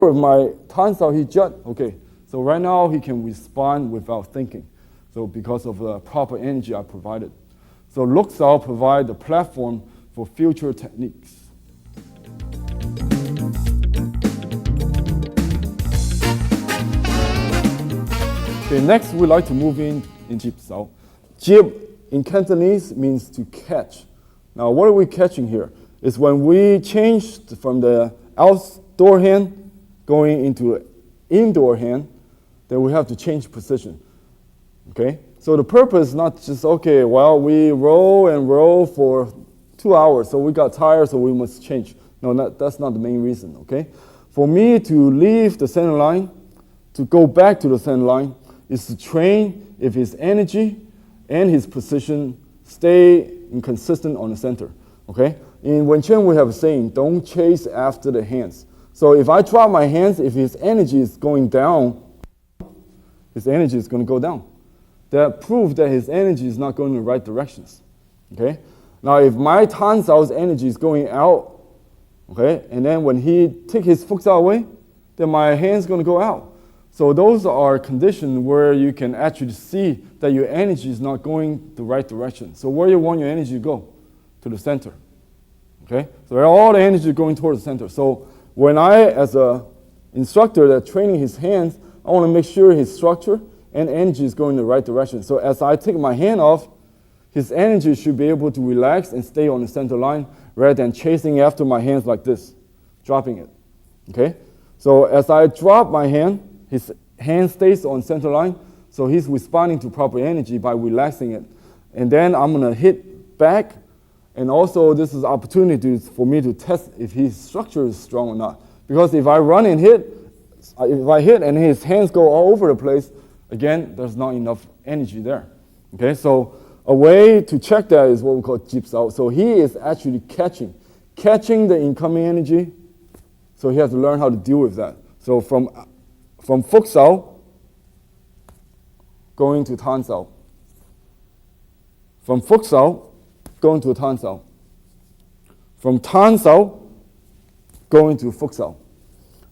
With my tan sao he jut, okay, so right now he can respond without thinking. So because of the proper energy I provided. So luk sao provide the platform for future techniques. Okay, next we'd like to move in jib sao. Jib in Cantonese means to catch. Now what are we catching here? It's when we change from the outdoor hand going into indoor hand, then we have to change position. Okay? So the purpose is not just, okay, well, we roll and roll for 2 hours, so we got tired, so we must change. No, that's not the main reason, okay? For me to leave the center line, to go back to the center line, is to train if his energy and his position stay inconsistent on the center, okay? In Wen Chen, we have a saying, don't chase after the hands. So if I drop my hands, if his energy is going down, his energy is going to go down. That proves that his energy is not going in the right directions, okay? Now, if my tan sao's energy is going out, okay, and then when he take his fuk sao away, then my hand's going to go out. So those are conditions where you can actually see that your energy is not going the right direction. So where you want your energy to go? To the center, okay? So all the energy is going towards the center. So when I, as an instructor that's training his hands, I want to make sure his structure and energy is going in the right direction. So as I take my hand off, his energy should be able to relax and stay on the center line rather than chasing after my hands like this, dropping it, okay? So as I drop my hand, his hand stays on center line, so he's responding to proper energy by relaxing it. And then I'm going to hit back, and also this is opportunity for me to test if his structure is strong or not. Because if I run and hit, if I hit and his hands go all over the place, again, there's not enough energy there. Okay, so a way to check that is what we call jib sao. So he is actually catching the incoming energy. So he has to learn how to deal with that. So from fuk sao going to tan sao. From fuk sao going to tan sao. From tan sao going to fuk sao.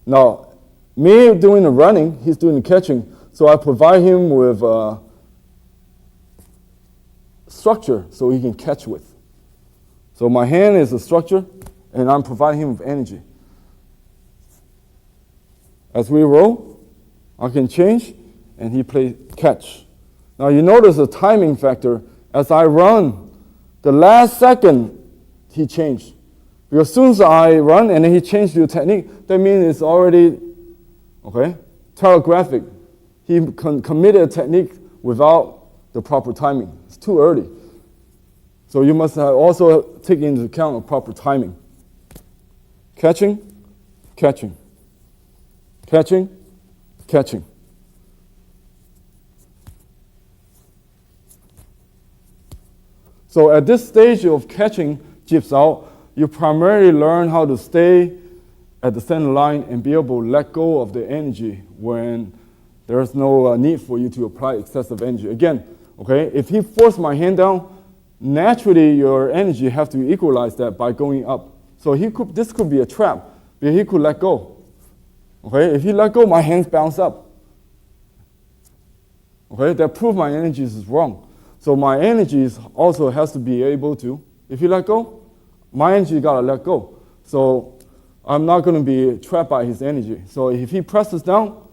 Now, me doing the running, he's doing the catching. So I provide him with structure so he can catch with. So my hand is a structure, and I'm providing him with energy. As we roll, I can change, and he plays catch. Now you notice the timing factor. As I run, the last second, he changed. Because as soon as I run and then he changed the technique, that means it's already, okay, telegraphic. He committed a technique without the proper timing. It's too early. So you must also take into account the proper timing. Catching, catching, catching, catching. So at this stage of catching jib sao, you primarily learn how to stay at the center line and be able to let go of the energy when there's no need for you to apply excessive energy. Again, okay, if he forced my hand down, naturally your energy have to equalize that by going up. So this could be a trap, but he could let go. Okay, if he let go, my hands bounce up. Okay, that proves my energy is wrong. So my energy also has to be able to, if he let go, my energy gotta let go. So I'm not gonna be trapped by his energy. So if he presses down,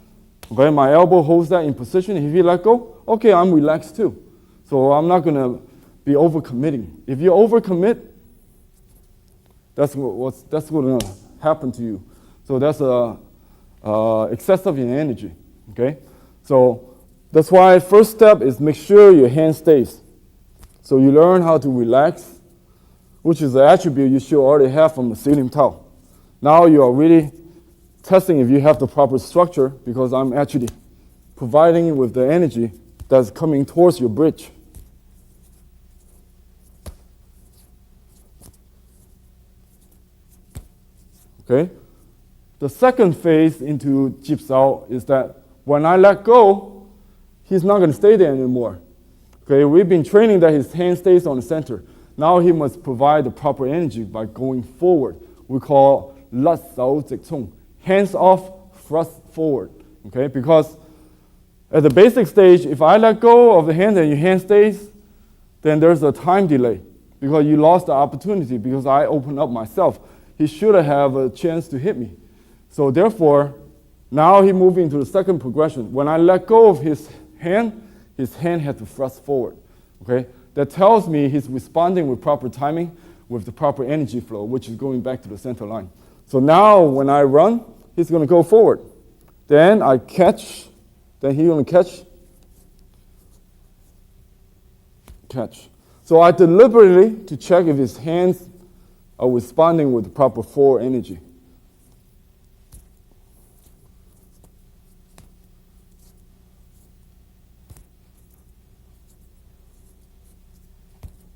okay, my elbow holds that in position. If he let go, okay, I'm relaxed too. So I'm not gonna be overcommitting. If you overcommit, that's what's gonna happen to you. So that's excessive in energy. Okay, so that's why first step is make sure your hand stays. So you learn how to relax, which is an attribute you should already have from the Silim Tao. Now you are really testing if you have the proper structure, because I'm actually providing you with the energy that's coming towards your bridge. Okay? The second phase into jib sao is that when I let go, he's not going to stay there anymore. Okay, we've been training that his hand stays on the center. Now he must provide the proper energy by going forward. We call lat sao zik chung, hands off, thrust forward, okay? Because at the basic stage, if I let go of the hand and your hand stays, then there's a time delay because you lost the opportunity because I opened up myself. He should have a chance to hit me. So therefore, now he moved into the second progression. When I let go of his hand had to thrust forward, okay? That tells me he's responding with proper timing, with the proper energy flow, which is going back to the center line. So now when I run, he's going to go forward. Then I catch, then he's going to catch. So I deliberately to check if his hands are responding with the proper forward energy.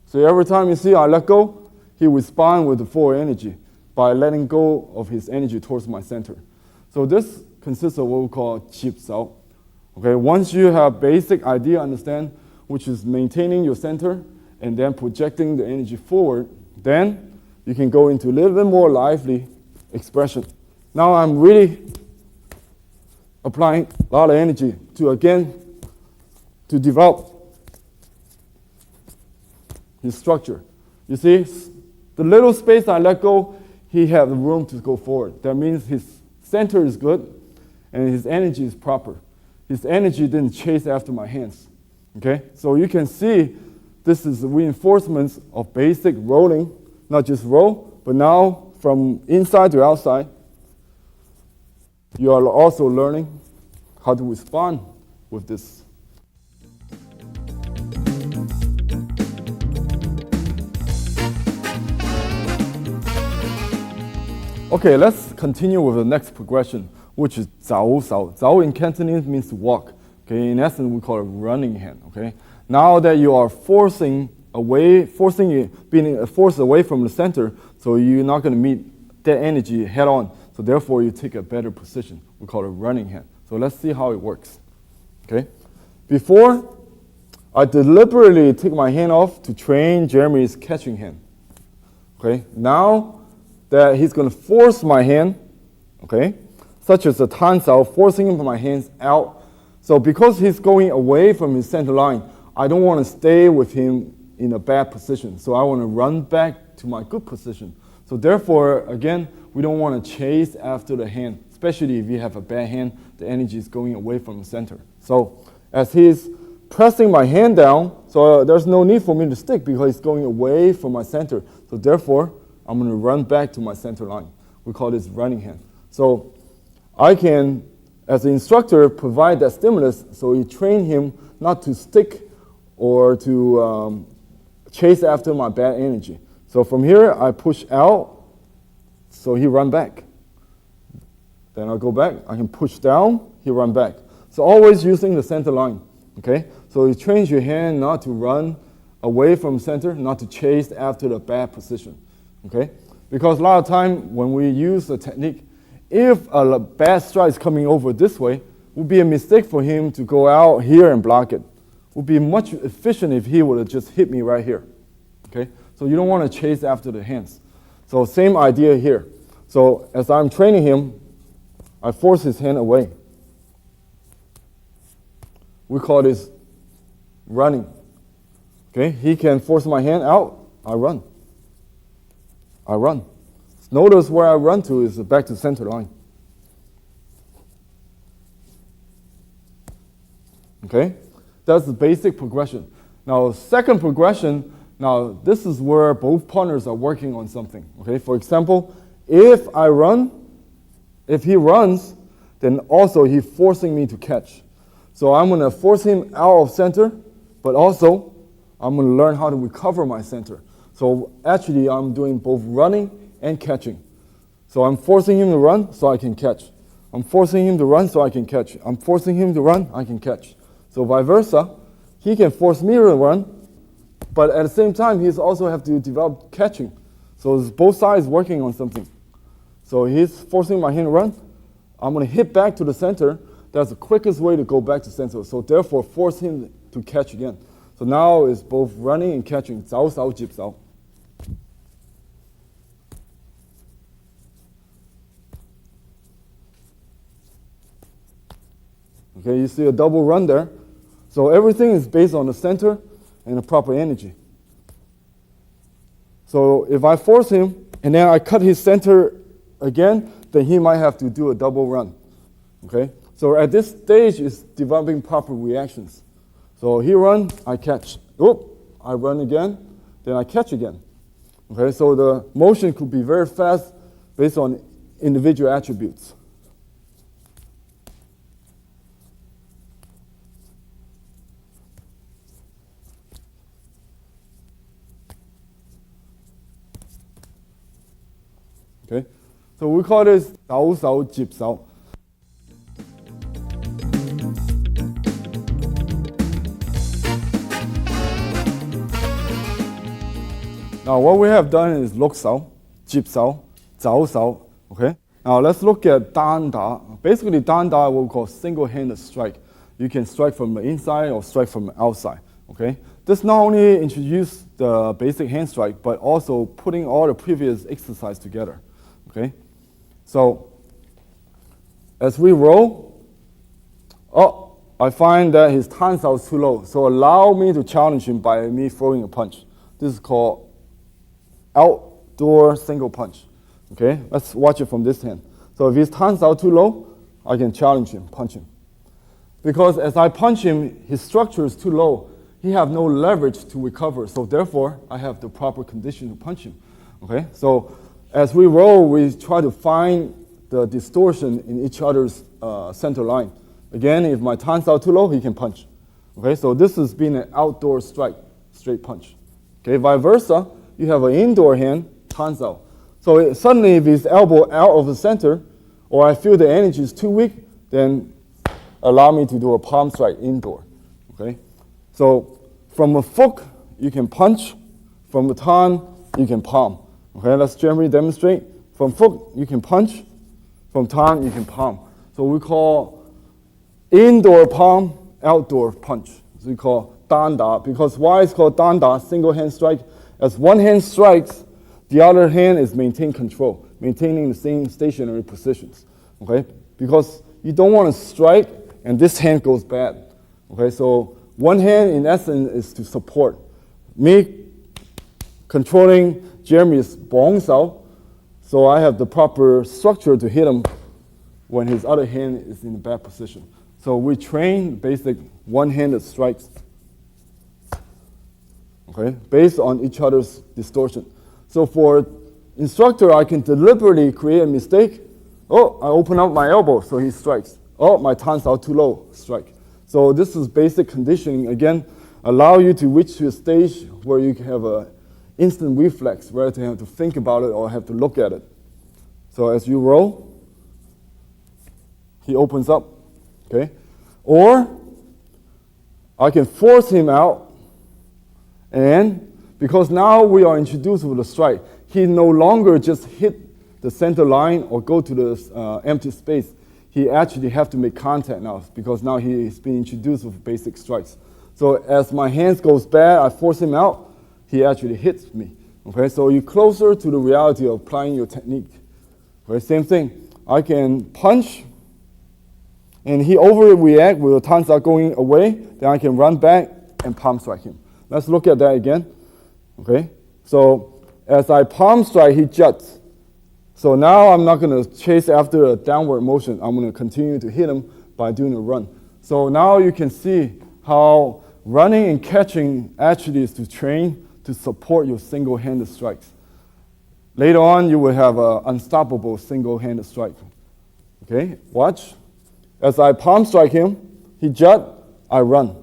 So every time you see I let go, he responds with the forward energy by letting go of his energy towards my center. So this consists of what we call chip sao. Okay, once you have basic idea, understand, which is maintaining your center and then projecting the energy forward, then you can go into a little bit more lively expression. Now I'm really applying a lot of energy to develop his structure. You see, the little space I let go, he had the room to go forward. That means his center is good and his energy is proper. His energy didn't chase after my hands. Okay? So you can see this is the reinforcements of basic rolling, not just roll, but now from inside to outside, you are also learning how to respond with this. Okay, let's continue with the next progression, which is zao sao. Zao in Cantonese means to walk. Okay, in essence, we call it running hand. Okay, now that you are being forced away from the center, so you're not going to meet that energy head on. So therefore, you take a better position. We call it running hand. So let's see how it works. Okay, before I deliberately take my hand off to train Jeremy's catching hand. Okay, now that he's going to force my hand, okay, such as the tan sao, forcing my hands out. So because he's going away from his center line, I don't want to stay with him in a bad position. So I want to run back to my good position. So therefore, again, we don't want to chase after the hand, especially if you have a bad hand, the energy is going away from the center. So as he's pressing my hand down, so there's no need for me to stick because he's going away from my center. So therefore, I'm going to run back to my center line. We call this running hand. So I can, as an instructor, provide that stimulus so you train him not to stick or to chase after my bad energy. So from here, I push out, so he run back. Then I'll go back. I can push down, he run back. So always using the center line. Okay? So you train your hand not to run away from center, not to chase after the bad position. Okay? Because a lot of time when we use the technique, if a bad strike is coming over this way, it would be a mistake for him to go out here and block it. It would be much efficient if he would have just hit me right here. Okay? So you don't want to chase after the hands. So same idea here. So as I'm training him, I force his hand away. We call this running. Okay? He can force my hand out, I run. I run. Notice where I run to is back to center line. Okay? That's the basic progression. Now, second progression, now this is where both partners are working on something. Okay? For example, if he runs, then also he's forcing me to catch. So I'm going to force him out of center, but also I'm going to learn how to recover my center. So actually, I'm doing both running and catching. So I'm forcing him to run so I can catch. I'm forcing him to run so I can catch. I'm forcing him to run, I can catch. So vice versa, he can force me to run, but at the same time, he also have to develop catching. So it's both sides working on something. So he's forcing my hand to run. I'm going to hit back to the center. That's the quickest way to go back to center. So therefore, force him to catch again. So now it's both running and catching. Zao, sao, jip, sao. Okay, you see a double run there. So everything is based on the center and the proper energy. So if I force him and then I cut his center again, then he might have to do a double run. Okay? So at this stage, it's developing proper reactions. So he run, I catch. Oop, I run again, then I catch again. Okay, so the motion could be very fast based on individual attributes. Okay, so we call this 手手接手. Now what we have done is 碌手, 接手, 走手. Okay. Now let's look at 單打. Basically, 單打what we call single-handed strike. You can strike from the inside or strike from the outside. Okay. This not only introduces the basic hand strike, but also putting all the previous exercise together. Okay. So as we roll, I find that his tansao is too low. So allow me to challenge him by me throwing a punch. This is called outdoor single punch. Okay, let's watch it from this hand. So if his tansao too low, I can challenge him, punch him. Because as I punch him, his structure is too low. He have no leverage to recover. So therefore, I have the proper condition to punch him. Okay, so as we roll, we try to find the distortion in each other's center line. Again, if my tansao too low, he can punch. Okay, so this has been an outdoor strike, straight punch. Okay, vice versa, you have an indoor hand, tansao. So suddenly, if his elbow out of the center, or I feel the energy is too weak, then allow me to do a palm strike indoor. Okay, so from a foot, you can punch. From a tan, you can palm. Okay, let's generally demonstrate. From foot, you can punch. From tan, you can palm. So we call indoor palm, outdoor punch. So we call 單打. Because why it's called 單打, single hand strike? As one hand strikes, the other hand is maintain control, maintaining the same stationary positions. Okay, because you don't want to strike and this hand goes bad. Okay, so one hand in essence is to support. Me controlling Jeremy's 綁手, so I have the proper structure to hit him when his other hand is in a bad position. So we train basic one-handed strikes, okay, based on each other's distortion. So for instructor, I can deliberately create a mistake. I open up my elbow, so he strikes. My tansao too low, strike. So this is basic conditioning. Again, allow you to reach to a stage where you can have an instant reflex rather than have to think about it or have to look at it. So as you roll, he opens up, okay? Or I can force him out, and because now we are introduced with a strike, he no longer just hit the center line or go to the empty space. He actually have to make contact now because now he's been introduced with basic strikes. So as my hands goes bad, I force him out, he actually hits me. Okay, so you're closer to the reality of applying your technique. Okay, same thing. I can punch, and he overreact with the tansao going away, then I can run back and palm strike him. Let's look at that again. Okay, so as I palm strike, he juts. So now I'm not going to chase after a downward motion. I'm going to continue to hit him by doing a run. So now you can see how running and catching actually is to train to support your single-handed strikes. Later on, you will have an unstoppable single-handed strike. Okay, watch. As I palm strike him, he jut, I run.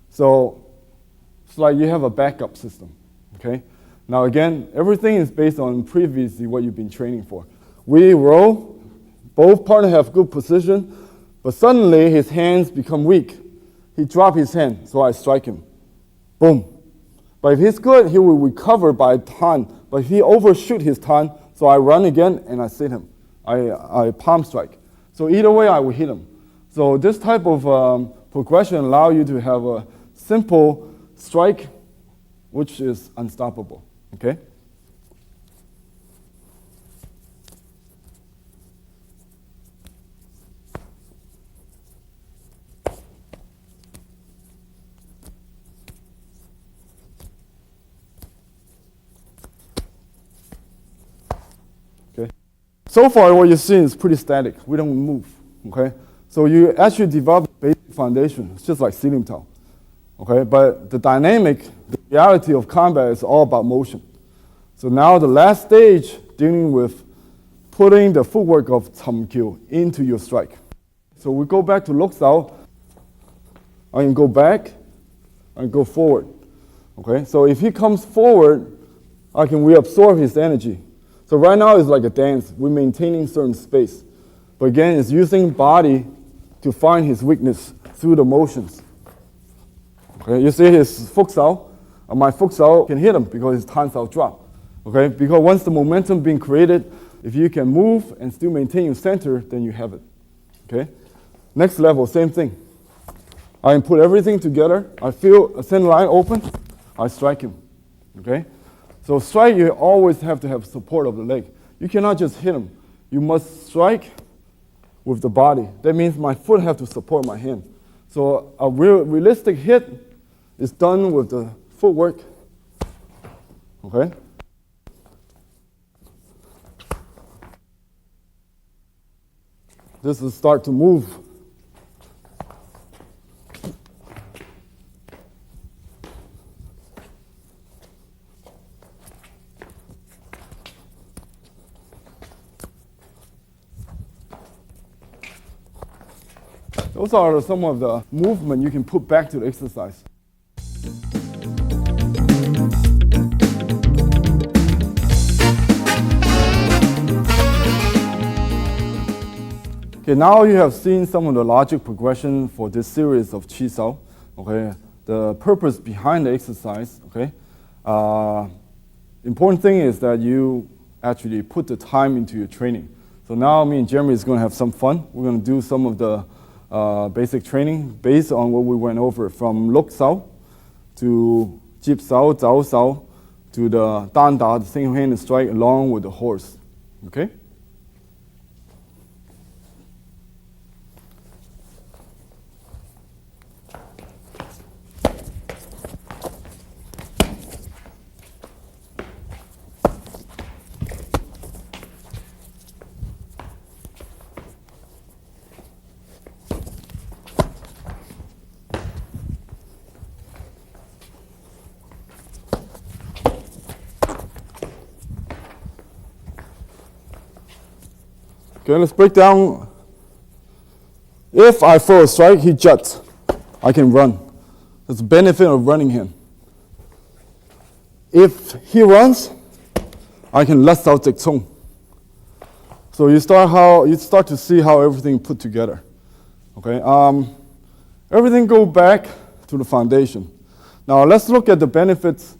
So it's like you have a backup system. Okay. Now again, everything is based on previously what you've been training for. We roll, both partners have good position, but suddenly his hands become weak. He drops his hand, so I strike him. Boom. But if he's good, he will recover by tan. But if he overshoot his tan, so I run again and I sit him. I palm strike. So either way, I will hit him. So this type of progression allows you to have a simple strike, which is unstoppable. Okay? So far, what you're seeing is pretty static. We don't move, okay? So you actually develop a basic foundation. It's just like ceiling tile, okay? But the dynamic, the reality of combat is all about motion. So now the last stage, dealing with putting the footwork of Chum Kiu into your strike. So we go back to Lok Sao. I can go back and go forward, okay? So if he comes forward, I can reabsorb his energy. So right now it's like a dance. We're maintaining certain space. But again, it's using body to find his weakness through the motions. Okay, you see his foot sao, and my foot sao can hit him because his tan sao drop. Okay, because once the momentum being created, if you can move and still maintain your center, then you have it. Okay, next level, same thing. I can put everything together. I feel a center line open, I strike him. Okay, so strike, you always have to have support of the leg. You cannot just hit him. You must strike with the body. That means my foot have to support my hand. So a realistic hit is done with the footwork. Okay. This is start to move. Those are some of the movement you can put back to the exercise. Okay, now you have seen some of the logic progression for this series of Chi Sao. Okay, the purpose behind the exercise. Okay, important thing is that you actually put the time into your training. So now me and Jeremy is going to have some fun. We're going to do some of the basic training based on what we went over, from Lok Sao to Jip Sao, Zhao Sao to the Dan Da, the single-handed strike along with the horse. Okay. Okay, let's break down. If I throw a strike, he juts. I can run. That's the benefit of running him. If he runs, I can let out the tongue. So you start to see how everything put together. Okay, everything go back to the foundation. Now let's look at the benefits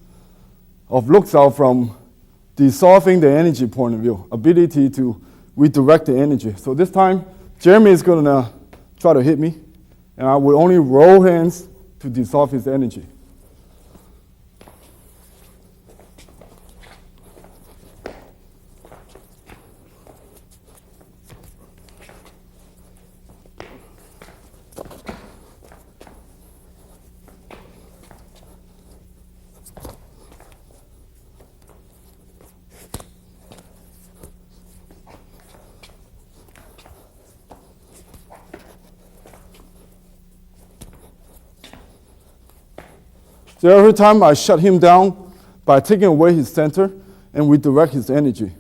of Lok Sao from dissolving the energy point of view, ability to redirect the energy. So this time, Jeremy is going to try to hit me, and I will only roll hands to dissolve his energy. So every time I shut him down by taking away his center and redirect his energy.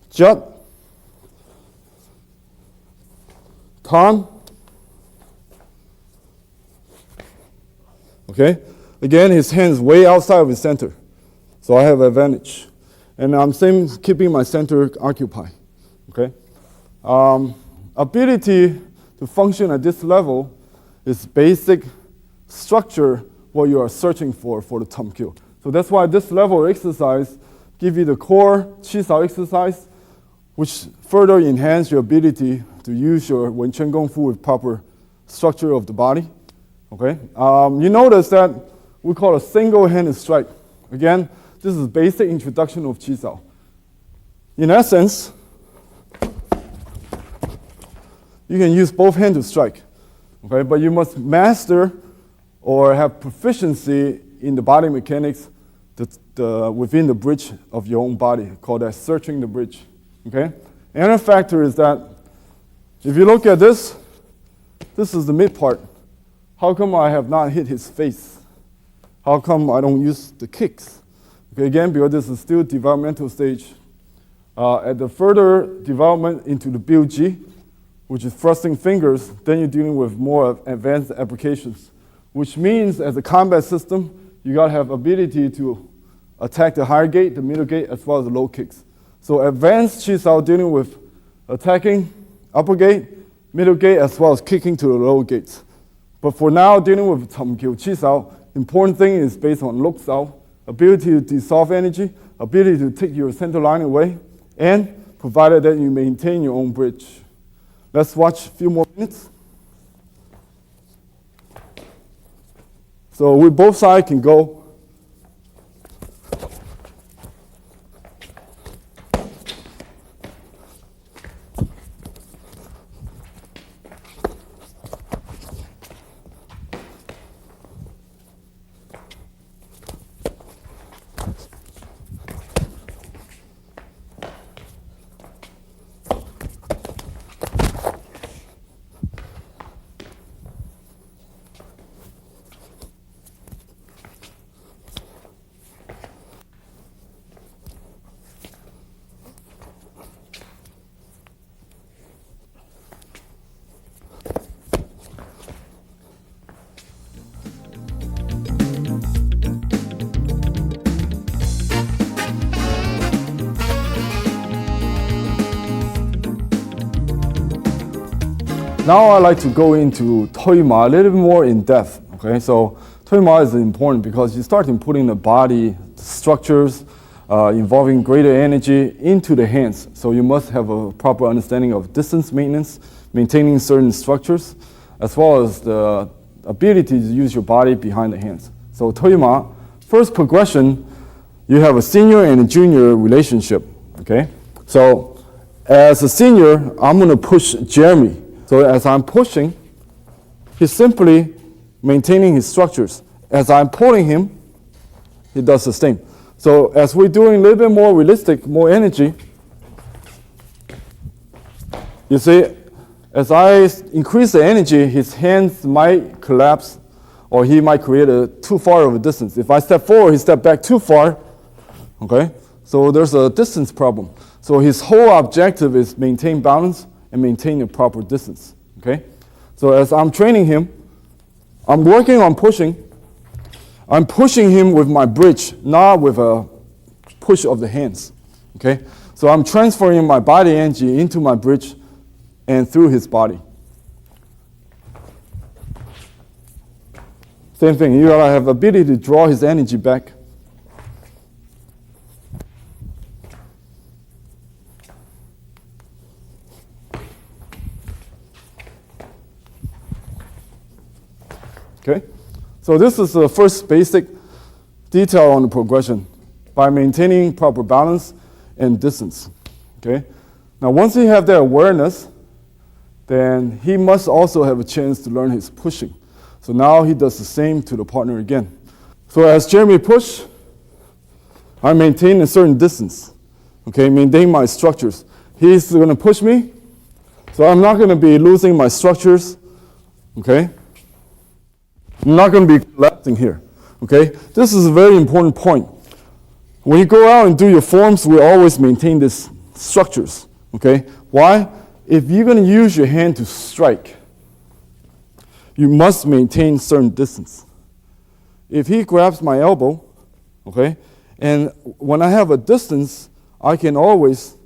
Jut, Tan. Okay, again his hands way outside of his center, so I have advantage, and I'm keeping my center occupied. Okay, ability to function at this level is basic structure what you are searching for the Chum Kiu. So that's why this level of exercise give you the core Chi Sao exercise, which further enhance your ability to use your Wen Chen Gong Fu with proper structure of the body. Okay, you notice that we call a single-handed strike. Again, this is basic introduction of Chi Sao. In essence, you can use both hands to strike, okay? But you must master or have proficiency in the body mechanics within the bridge of your own body, called that searching the bridge. Okay? Another factor is that if you look at this is the mid part. How come I have not hit his face? How come I don't use the kicks? Okay, again, because this is still developmental stage. At the further development into the BUG, which is thrusting fingers, then you're dealing with more advanced applications, which means as a combat system, you gotta have ability to attack the higher gate, the middle gate, as well as the low kicks. So advanced Chi Sao dealing with attacking upper gate, middle gate, as well as kicking to the lower gates. But for now, dealing with Chum Kiu Chi Sao, important thing is based on Lok Sao, ability to dissolve energy, ability to take your center line away, and provided that you maintain your own bridge. Let's watch a few more minutes. So we both sides can go. Now I'd like to go into Toima a little bit more in depth. Okay, so Toima is important because you start putting the body structures involving greater energy into the hands. So you must have a proper understanding of distance maintenance, maintaining certain structures, as well as the ability to use your body behind the hands. So Toima, first progression, you have a senior and a junior relationship. Okay, so as a senior, I'm going to push Jeremy. So as I'm pushing, he's simply maintaining his structures. As I'm pulling him, he does the same. So as we're doing a little bit more realistic, more energy, you see, as I increase the energy, his hands might collapse, or he might create a too far of a distance. If I step forward, he step back too far, okay? So there's a distance problem. So his whole objective is maintain balance and maintain a proper distance, okay? So as I'm training him, I'm working on pushing. I'm pushing him with my bridge, not with a push of the hands, okay? So I'm transferring my body energy into my bridge and through his body. Same thing, you gotta have ability to draw his energy back. Okay, so this is the first basic detail on the progression by maintaining proper balance and distance. Okay, now once he have that awareness, then he must also have a chance to learn his pushing. So now he does the same to the partner again. So as Jeremy push, I maintain a certain distance. Okay, maintain my structures. He's going to push me, so I'm not going to be losing my structures. Okay. I'm not going to be collapsing here, okay? This is a very important point. When you go out and do your forms, we always maintain these structures, okay? Why? If you're going to use your hand to strike, you must maintain certain distance. If he grabs my elbow, okay, and when I have a distance, I can always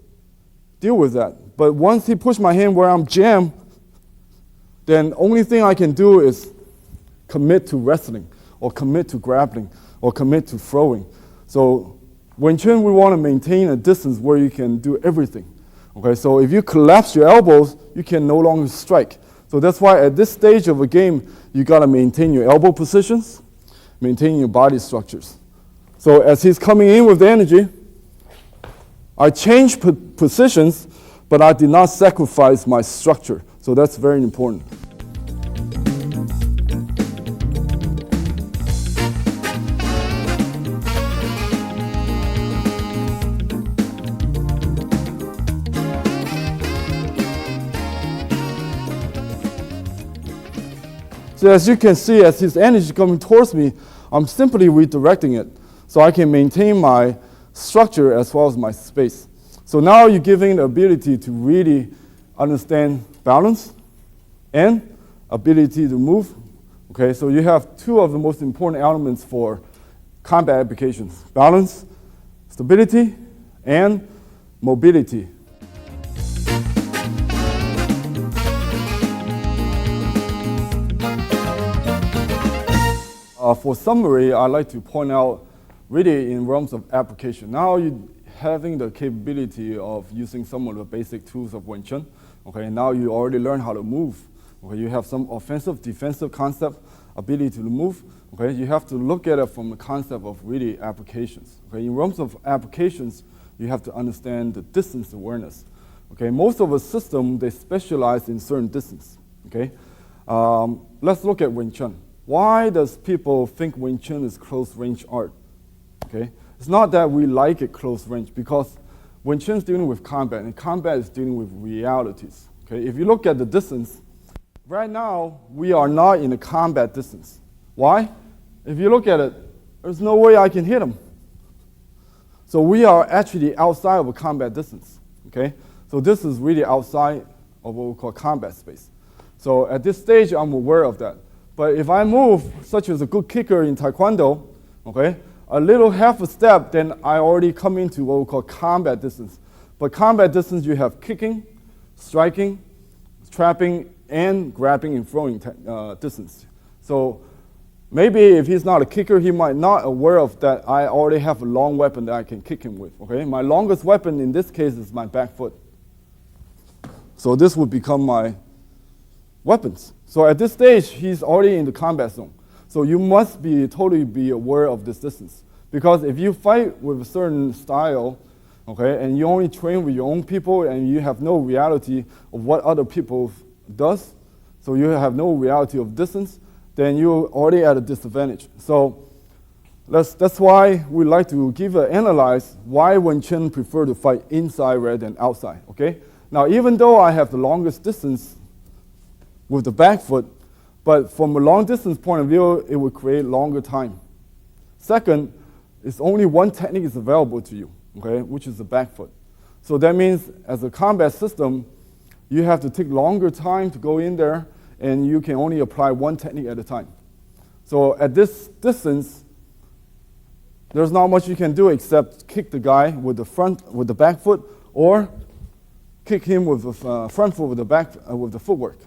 deal with that. But once he pushes my hand where I'm jammed, then only thing I can do is commit to wrestling, or commit to grappling, or commit to throwing. So Wing Chun, we want to maintain a distance where you can do everything. Okay, so if you collapse your elbows, you can no longer strike. So that's why at this stage of a game, you got to maintain your elbow positions, maintain your body structures. So as he's coming in with the energy, I changed positions, but I did not sacrifice my structure. So that's very important. So as you can see, as his energy is coming towards me, I'm simply redirecting it so I can maintain my structure as well as my space. So now you're giving the ability to really understand balance and ability to move. Okay, so you have two of the most important elements for combat applications: balance, stability, and mobility. For summary, I'd like to point out really in realms of application. Now you're having the capability of using some of the basic tools of Wing Chun. Okay, now you already learn how to move. Okay, you have some offensive, defensive concept, ability to move. Okay, you have to look at it from the concept of really applications. Okay, in realms of applications, you have to understand the distance awareness. Okay, most of the system, they specialize in certain distance. Okay, let's look at Wing Chun. Why does people think Wing Chun is close range art? Okay, it's not that we like it close range, because Wing Chun is dealing with combat, and combat is dealing with realities. Okay, if you look at the distance, right now we are not in a combat distance. Why? If you look at it, there's no way I can hit him. So we are actually outside of a combat distance. Okay, so this is really outside of what we call combat space. So at this stage, I'm aware of that. But if I move, such as a good kicker in Taekwondo, okay, a little half a step, then I already come into what we call combat distance. But combat distance, you have kicking, striking, trapping, and grabbing and throwing distance. So maybe if he's not a kicker, he might not aware of that I already have a long weapon that I can kick him with. Okay, my longest weapon in this case is my back foot. So this would become my weapons. So at this stage, he's already in the combat zone. So you must totally be aware of this distance. Because if you fight with a certain style, okay, and you only train with your own people and you have no reality of what other people does, so you have no reality of distance, then you're already at a disadvantage. So that's why we like to analyze why Wing Chun prefer to fight inside rather than outside. Okay. Now, even though I have the longest distance with the back foot, but from a long distance point of view, it will create longer time. Second, it's only one technique is available to you, okay, which is the back foot. So that means as a combat system, you have to take longer time to go in there, and you can only apply one technique at a time. So at this distance, there's not much you can do except kick the guy with the back foot, or kick him with the front foot with the footwork.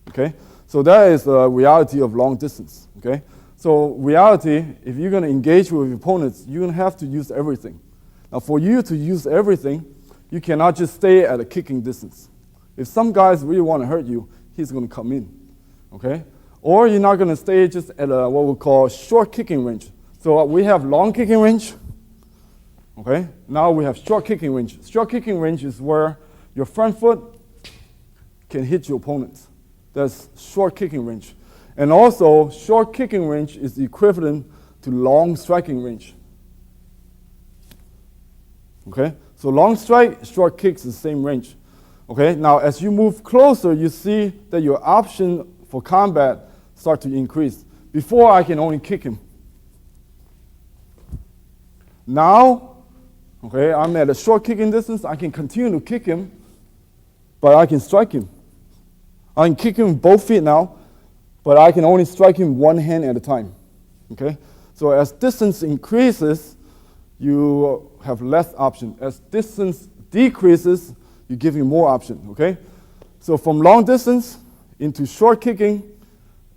Okay, so that is the reality of long distance. Okay, so reality, if you're going to engage with your opponents, you're going to have to use everything. Now, for you to use everything, you cannot just stay at a kicking distance. If some guys really want to hurt you, he's going to come in. Okay, or you're not going to stay just at what we call short kicking range. So we have long kicking range. Okay, now we have short kicking range. Short kicking range is where your front foot can hit your opponents. That's short kicking range. And also, short kicking range is equivalent to long striking range. Okay? So long strike, short kicks is the same range. Okay? Now, as you move closer, you see that your option for combat start to increase. Before, I can only kick him. Now, okay, I'm at a short kicking distance. I can continue to kick him, but I can strike him. I can kick him with both feet now, but I can only strike him one hand at a time. Okay? So as distance increases, you have less option. As distance decreases, you give him more option. Okay? So from long distance into short kicking,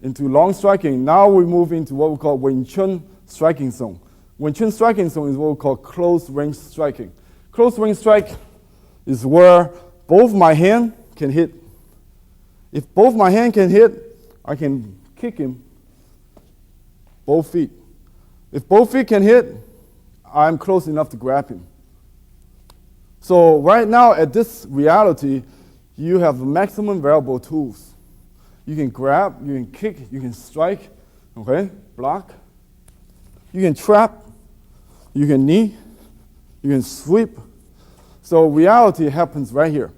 into long striking, now we move into what we call Wing Chun striking zone. Wing Chun striking zone is what we call close range striking. Close range strike is where both my hand can hit. If both my hand can hit, I can kick him both feet. If both feet can hit, I'm close enough to grab him. So right now at this reality, you have maximum variable tools. You can grab, you can kick, you can strike, okay, block. You can trap, you can knee, you can sweep. So reality happens right here,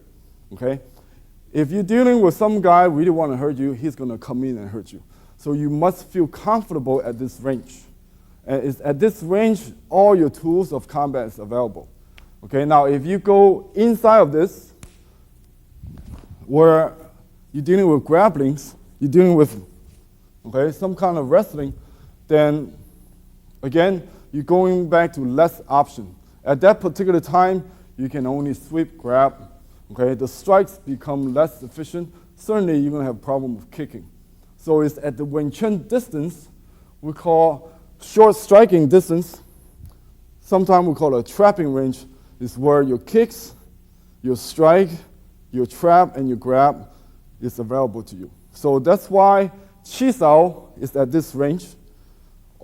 okay? If you're dealing with some guy really want to hurt you, he's going to come in and hurt you. So you must feel comfortable at this range. And it's at this range, all your tools of combat is available. Okay, now if you go inside of this, where you're dealing with grapplings, you're dealing with some kind of wrestling, then again, you're going back to less option. At that particular time, you can only sweep, grab. The strikes become less efficient. Certainly, you're going to have a problem with kicking. So it's at the Wing Chun distance, we call short striking distance. Sometimes we call it a trapping range. Is where your kicks, your strike, your trap, and your grab is available to you. So that's why Chi Sao is at this range.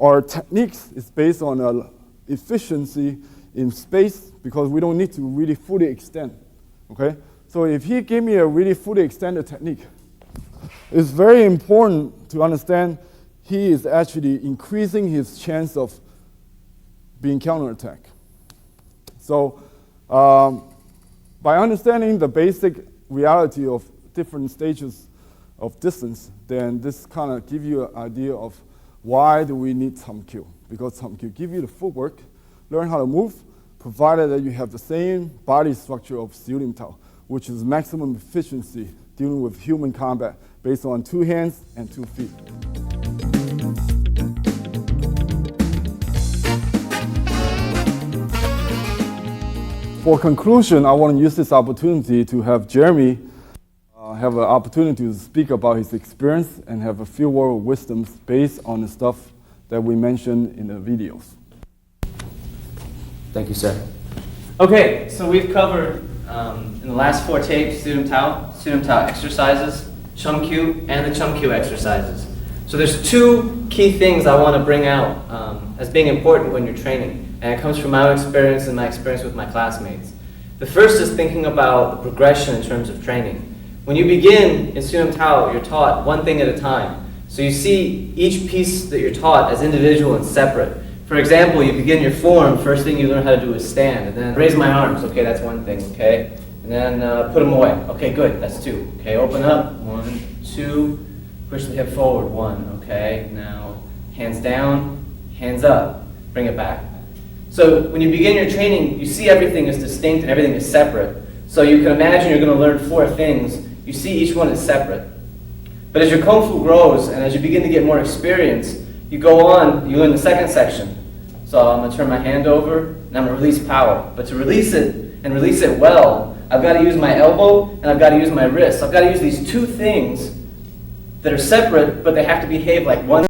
Our techniques is based on efficiency in space because we don't need to really fully extend. So if he gave me a really fully extended technique, it's very important to understand he is actually increasing his chance of being counterattacked. So by understanding the basic reality of different stages of distance, then this kind of gives you an idea of why do we need Chum Kiu? Because Chum Kiu gives you the footwork, learn how to move, provided that you have the same body structure of Siu Tao, which is maximum efficiency dealing with human combat based on 2 hands and 2 feet. For conclusion, I want to use this opportunity to have Jeremy have an opportunity to speak about his experience and have a few word of wisdoms based on the stuff that we mentioned in the videos. Thank you, sir. Okay, so we've covered in the last 4 tapes Siu Tao exercises, Chum Kiu, and the Chum Kiu exercises. So there's 2 key things I want to bring out as being important when you're training, and it comes from my own experience and my experience with my classmates. The first is thinking about the progression in terms of training. When you begin in Siu Tao, you're taught one thing at a time. So you see each piece that you're taught as individual and separate. For example, you begin your form, first thing you learn how to do is stand, and then raise my arms, okay, that's one thing, okay? And then put them away, okay, good, that's 2. Okay, open up, 1, 2, push the hip forward, 1, okay? Now, hands down, hands up, bring it back. So when you begin your training, you see everything is distinct and everything is separate. So you can imagine you're going to learn 4 things. You see each one is separate. But as your Kung Fu grows and as you begin to get more experience, you go on, you learn the second section. So I'm going to turn my hand over and I'm going to release power. But to release it and release it well, I've got to use my elbow and I've got to use my wrist. I've got to use these 2 things that are separate, but they have to behave like one.